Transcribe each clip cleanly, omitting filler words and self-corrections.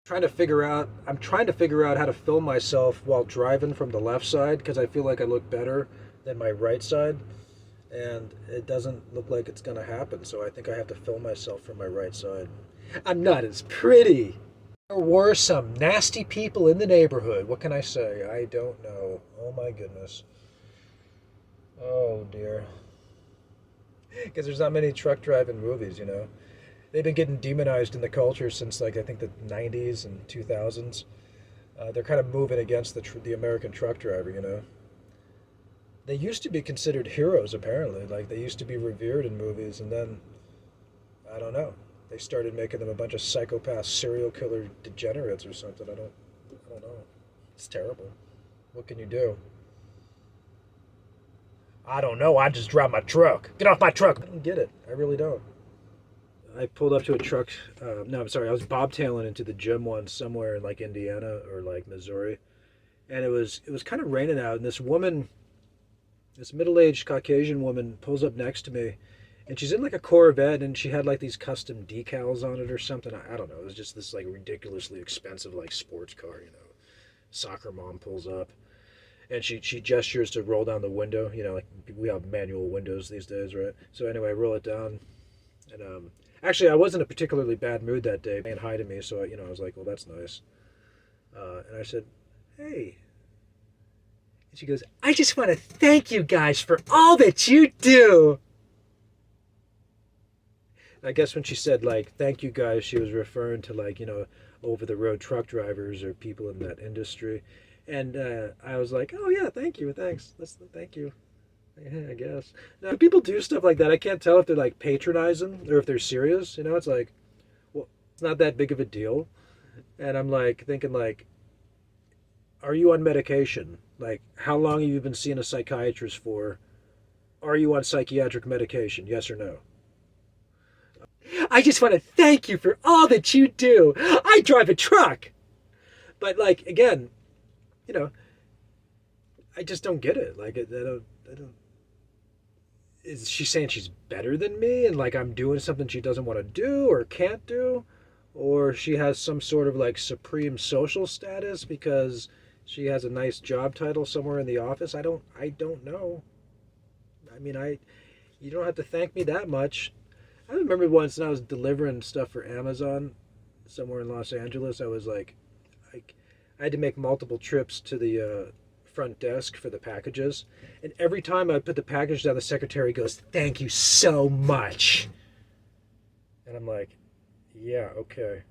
I'm trying to figure out how to film myself while driving from the left side because I feel like I look better than my right side, and it doesn't look like it's gonna happen. So I think I have to film myself from my right side. I'm not as pretty. There were some nasty people in the neighborhood. What can I say? I don't know. Oh my goodness. Oh dear. Because there's not many truck driving movies, you know. They've been getting demonized in the culture since like I think the 90s and 2000s. They're kind of moving against the American truck driver, you know. They used to be considered heroes apparently, like they used to be revered in movies, and then I don't know. They started making them a bunch of psychopath serial killer degenerates or something. I don't know. It's terrible. What can you do? I don't know. I just drive my truck. Get off my truck. I don't get it. I really don't. I pulled up to a truck. No, I'm sorry. I was bobtailing into the gym once somewhere in like Indiana or like Missouri, and it was kind of raining out. And this woman, this middle-aged Caucasian woman, pulls up next to me, and she's in like a Corvette, and she had like these custom decals on it or something. I don't know. It was just this like ridiculously expensive like sports car, you know. Soccer mom pulls up, and she gestures to roll down the window. You know, like we have manual windows these days, right? So anyway, I roll it down, and actually, I wasn't in a particularly bad mood that day. Saying hi to me, so you know, I was like, "Well, that's nice." And I said, "Hey," and she goes, "I just want to thank you guys for all that you do." I guess when she said like "thank you guys," she was referring to like you know over the road truck drivers or people in that industry, and I was like, "Oh yeah, thank you, thanks, thank you." Yeah, I guess. Now, people do stuff like that. I can't tell if they're like patronizing or if they're serious. You know, it's like, well, it's not that big of a deal. And I'm like thinking like, are you on medication? Like, how long have you been seeing a psychiatrist for? Are you on psychiatric medication? Yes or no? I just want to thank you for all that you do. I drive a truck. But like again, you know, I just don't get it. Like I don't is she saying she's better than me and like I'm doing something she doesn't want to do or can't do, or she has some sort of like supreme social status because she has a nice job title somewhere in the office? I don't know. I mean, I you don't have to thank me that much. I remember once when I was delivering stuff for Amazon somewhere in Los Angeles. I was like I had to make multiple trips to the front desk for the packages, and every time I put the package down, the secretary goes, "Thank you so much," and I'm like, "Yeah, okay,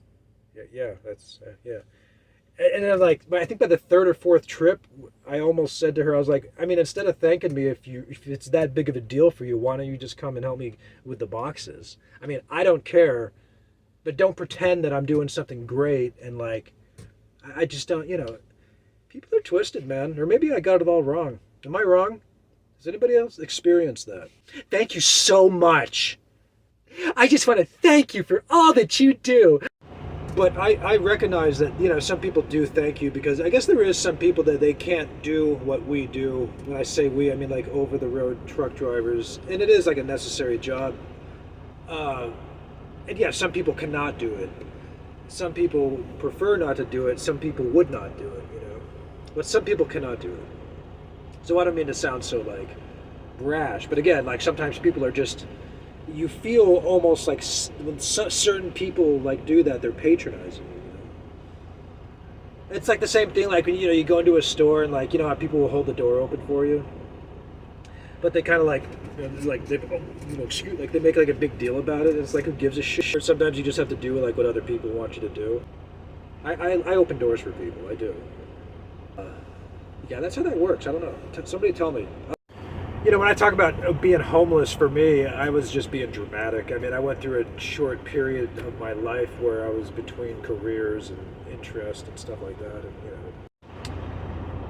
yeah, that's yeah." And I'm like, but I think by the third or fourth trip, I almost said to her, I was like, I mean, instead of thanking me, if it's that big of a deal for you, why don't you just come and help me with the boxes? I mean, I don't care, but don't pretend that I'm doing something great and like, I just don't, you know, people are twisted, man. Or maybe I got it all wrong. Am I wrong? Has anybody else experienced that? Thank you so much. I just want to thank you for all that you do. But I recognize that, you know, some people do thank you because I guess there is some people that they can't do what we do. When I say we, I mean like over the road truck drivers. And it is like a necessary job. Uh, and yeah, some people cannot do it. Some people prefer not to do it. Some people would not do it, you know. But some people cannot do it. So I don't mean to sound so like brash, but again, like sometimes people are just, you feel almost like when certain people like do that, they're patronizing you. You know? It's like the same thing like when you know you go into a store and like you know how people will hold the door open for you, but they kind of like you know, like they you know excuse like they make like a big deal about it. It's like who gives a shit? Or sometimes you just have to do like what other people want you to do. I open doors for people. I do. Yeah, that's how that works. I don't know. Somebody tell me. You know, when I talk about being homeless, for me, I was just being dramatic. I mean, I went through a short period of my life where I was between careers and interest and stuff like that. And, you know.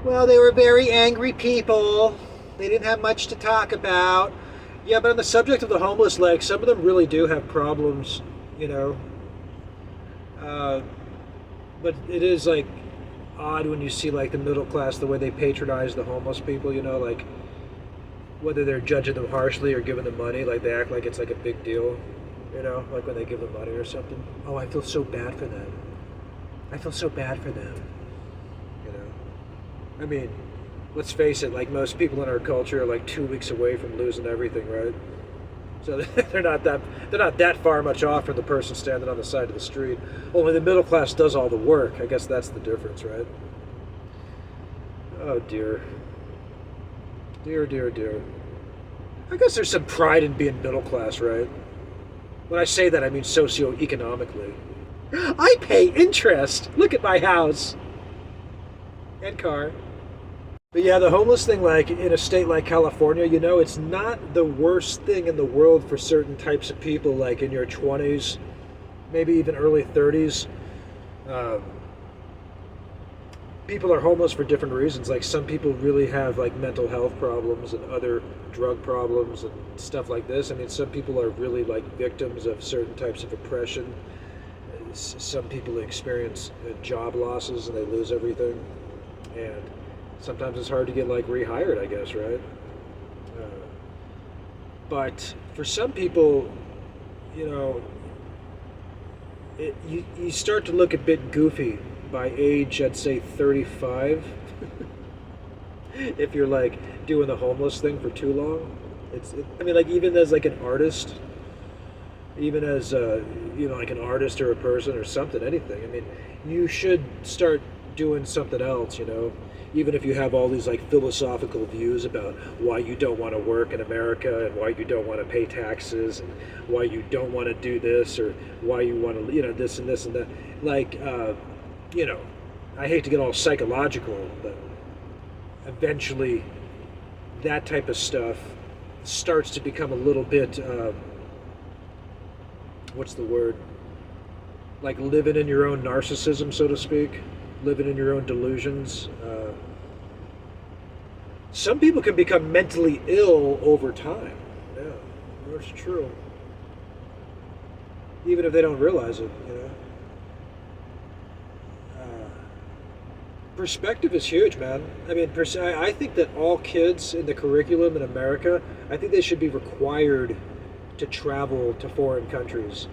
Well, they were very angry people. They didn't have much to talk about. Yeah, but on the subject of the homeless, like, some of them really do have problems, you know. But it is, like, odd when you see, like, the middle class, the way they patronize the homeless people, you know, like, whether they're judging them harshly or giving them money, like they act like it's like a big deal, you know, like when they give them money or something. Oh, I feel so bad for them. I feel so bad for them. You know, I mean, let's face it. Like most people in our culture are like 2 weeks away from losing everything, right? So they're not that far much off from the person standing on the side of the street. Only the middle class does all the work. I guess that's the difference, right? Oh dear, dear, dear, dear. I guess there's some pride in being middle class, right? When I say that, I mean socioeconomically. I pay interest. Look at my house and car. But yeah, the homeless thing, like in a state like California, you know, it's not the worst thing in the world for certain types of people, like in your 20s, maybe even early 30s. Um, People are homeless for different reasons. Like some people really have like mental health problems and other drug problems and stuff like this. I mean, some people are really like victims of certain types of oppression. Some people experience job losses and they lose everything. And sometimes it's hard to get like rehired, I guess, right? Uh, but for some people, you know, you start to look a bit goofy by age, I'd say 35. If you're like doing the homeless thing for too long, I mean, like even as like an artist, even as you know, like an artist or a person or something, anything. I mean, you should start doing something else. You know, even if you have all these like philosophical views about why you don't want to work in America and why you don't want to pay taxes and why you don't want to do this or why you want to, you know, this and this and that. Like, you know, I hate to get all psychological, but eventually that type of stuff starts to become a little bit, what's the word? Like living in your own narcissism, so to speak, living in your own delusions. Some people can become mentally ill over time. Yeah, that's true. Even if they don't realize it, you know. Perspective is huge, man. I mean, I think that all kids in the curriculum in America, I think they should be required to travel to foreign countries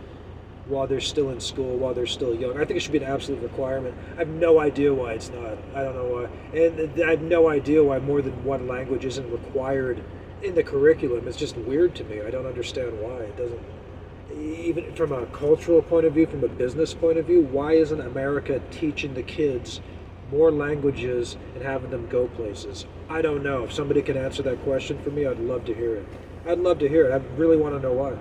while they're still in school, while they're still young. I think it should be an absolute requirement. I have no idea why it's not. I don't know why. And I have no idea why more than one language isn't required in the curriculum. It's just weird to me. I don't understand why. It doesn't, even from a cultural point of view, from a business point of view, why isn't America teaching the kids more languages and having them go places? I don't know. If somebody can answer that question for me, I'd love to hear it. I'd love to hear it. I really want to know why.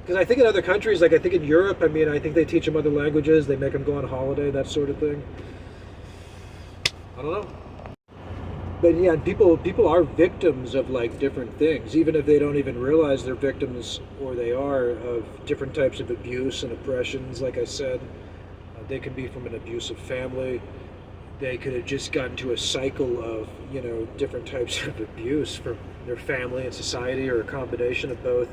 Because I think in other countries, like I think in Europe, I mean, I think they teach them other languages. They make them go on holiday, that sort of thing. I don't know. But yeah, people are victims of like different things, even if they don't even realize they're victims, or they are, of different types of abuse and oppressions. Like I said, they can be from an abusive family. They could have just gotten to a cycle of, you know, different types of abuse from their family and society, or a combination of both.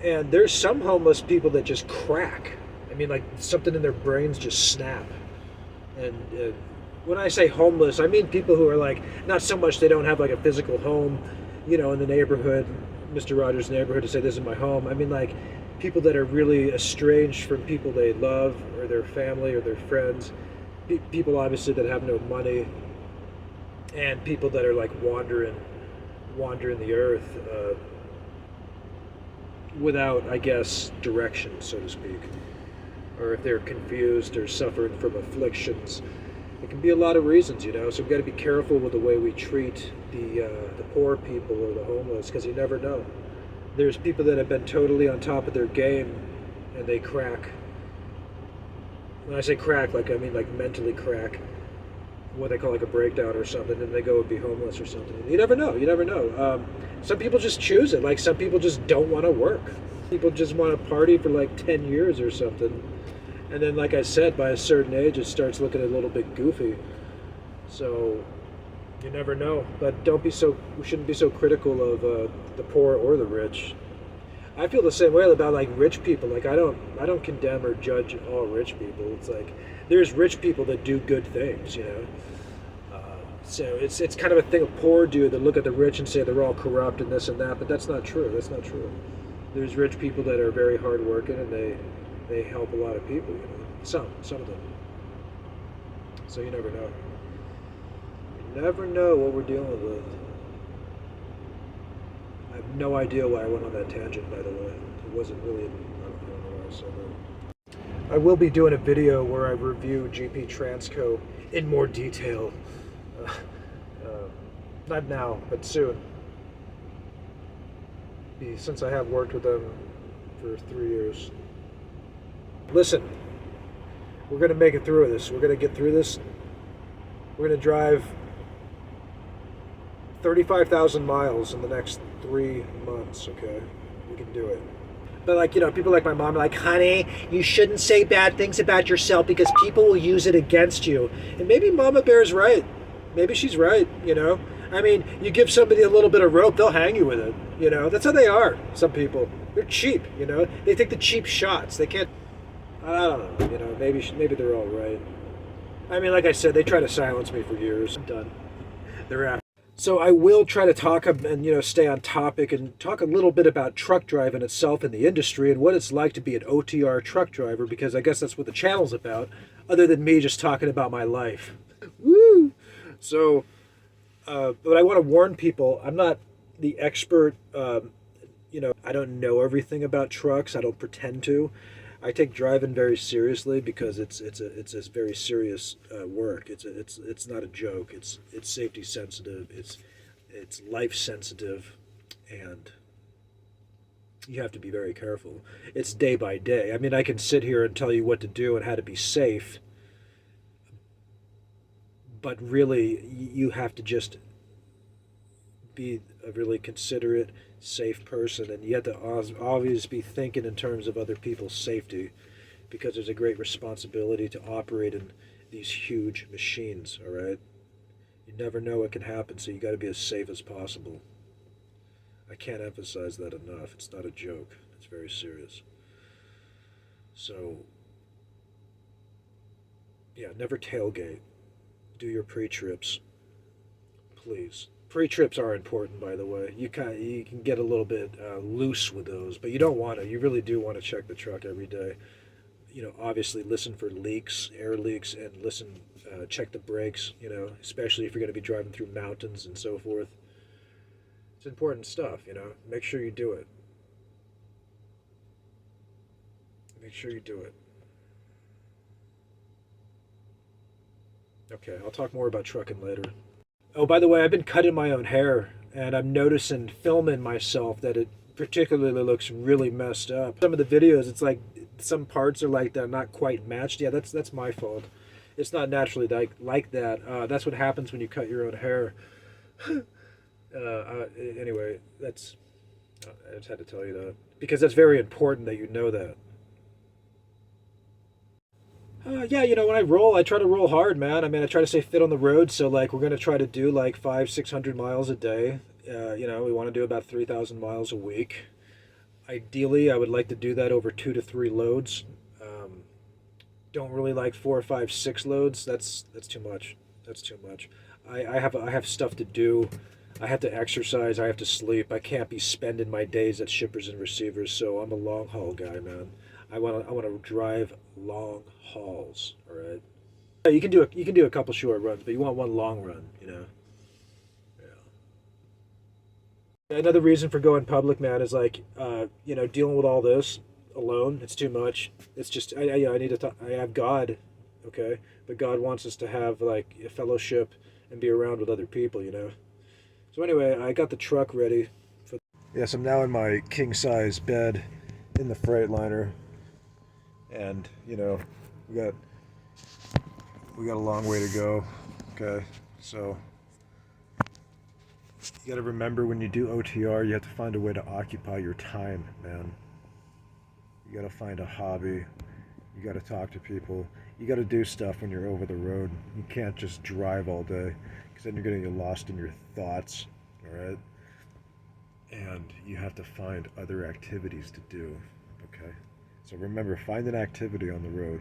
And there's some homeless people that just crack. I mean, like something in their brains just snap. And when I say homeless, I mean people who are like, not so much they don't have like a physical home, you know, in the neighborhood, Mr. Rogers' neighborhood, to say this is my home. I mean like people that are really estranged from people they love, or their family or their friends. People obviously that have no money, and people that are like wandering the earth without, I guess, direction, so to speak. Or if they're confused or suffering from afflictions. It can be a lot of reasons, you know, so we've got to be careful with the way we treat the poor people or the homeless, because you never know. There's people that have been totally on top of their game and they crack. When I say crack, like I mean like mentally crack, what they call like a breakdown or something, and they go and be homeless or something. You never know. You never know. Some people just choose it. Like some people just don't want to work. People just want to party for like 10 years or something. And then, like I said, by a certain age, it starts looking a little bit goofy. So you never know. But we shouldn't be so critical of the poor or the rich. I feel the same way about like rich people. Like I don't condemn or judge all rich people. It's like there's rich people that do good things, you know. So it's kind of a thing of poor do that look at the rich and say they're all corrupt and this and that, but that's not true. That's not true. There's rich people that are very hardworking and they help a lot of people, you know. Some of them. So you never know. You never know what we're dealing with. I have no idea why I went on that tangent, by the way. It wasn't really, I don't know why I said that. I will be doing a video where I review GP Transco in more detail. Uh, uh, not now, but soon. Since I have worked with them for 3 years. Listen, we're going to make it through this. We're going to get through this. We're going to drive 35,000 miles in the next 3 months, okay? We can do it. But like, people like my mom are like, honey, you shouldn't say bad things about yourself because people will use it against you. And maybe Mama Bear's right. Maybe she's right, I mean, you give somebody a little bit of rope, they'll hang you with it, That's how they are, some people. They're cheap, They take the cheap shots. They can't, I don't know, maybe they're all right. I mean, like I said, they try to silence me for years. I'm done. They're after. So I will try to talk and stay on topic and talk a little bit about truck driving itself in the industry and what it's like to be an OTR truck driver, because I guess that's what the channel's about, other than me just talking about my life. Woo! So, but I want to warn people, I'm not the expert. I don't know everything about trucks. I don't pretend to. I take driving very seriously because it's a very serious work. It's not a joke. It's safety sensitive. It's life sensitive, and you have to be very careful. It's day by day. I mean, I can sit here and tell you what to do and how to be safe, but really, you have to just be a really considerate, safe person, and you have to always be thinking in terms of other people's safety, because there's a great responsibility to operate in these huge machines. All right, you never know what can happen, so you got to be as safe as possible. I can't emphasize that enough. It's not a joke. It's very serious. So yeah, never tailgate. Do your pre-trips, please. Pre-trips are important, by the way. You can get a little bit loose with those, but you don't want to. You really do want to check the truck every day. Obviously listen for leaks, air leaks, and check the brakes. Especially if you're going to be driving through mountains and so forth. It's important stuff. Make sure you do it. Make sure you do it. Okay, I'll talk more about trucking later. Oh, by the way, I've been cutting my own hair, and I'm noticing filming myself that it particularly looks really messed up. Some of the videos, it's like some parts are like they're not quite matched. Yeah, that's my fault. It's not naturally like that. That's what happens when you cut your own hair. Anyway, I just had to tell you that because that's very important that you know that. Yeah, when I roll, I try to roll hard, man. I mean, I try to stay fit on the road. So, like, we're gonna try to do like 500-600 miles a day. We want to do about 3,000 miles a week. Ideally, I would like to do that over 2 to 3 loads. Don't really like 4, 5, 6 loads. That's too much. That's too much. I have stuff to do. I have to exercise. I have to sleep. I can't be spending my days at shippers and receivers. So I'm a long haul guy, man. I want to drive long hauls. All right. You can do a couple short runs, but you want one long run. Yeah. Another reason for going public, man, is like dealing with all this alone. It's too much. It's just I need to talk. I have God, okay, but God wants us to have like a fellowship and be around with other people. So anyway, I got the truck ready. Yes, I'm now in my king size bed in the Freightliner. And we got a long way to go. Okay, so you got to remember, when you do OTR, you have to find a way to occupy your time, man. You got to find a hobby. You got to talk to people. You got to do stuff when you're over the road. You can't just drive all day, because then you're going to get lost in your thoughts. All right, and you have to find other activities to do. Okay. So remember, find an activity on the road.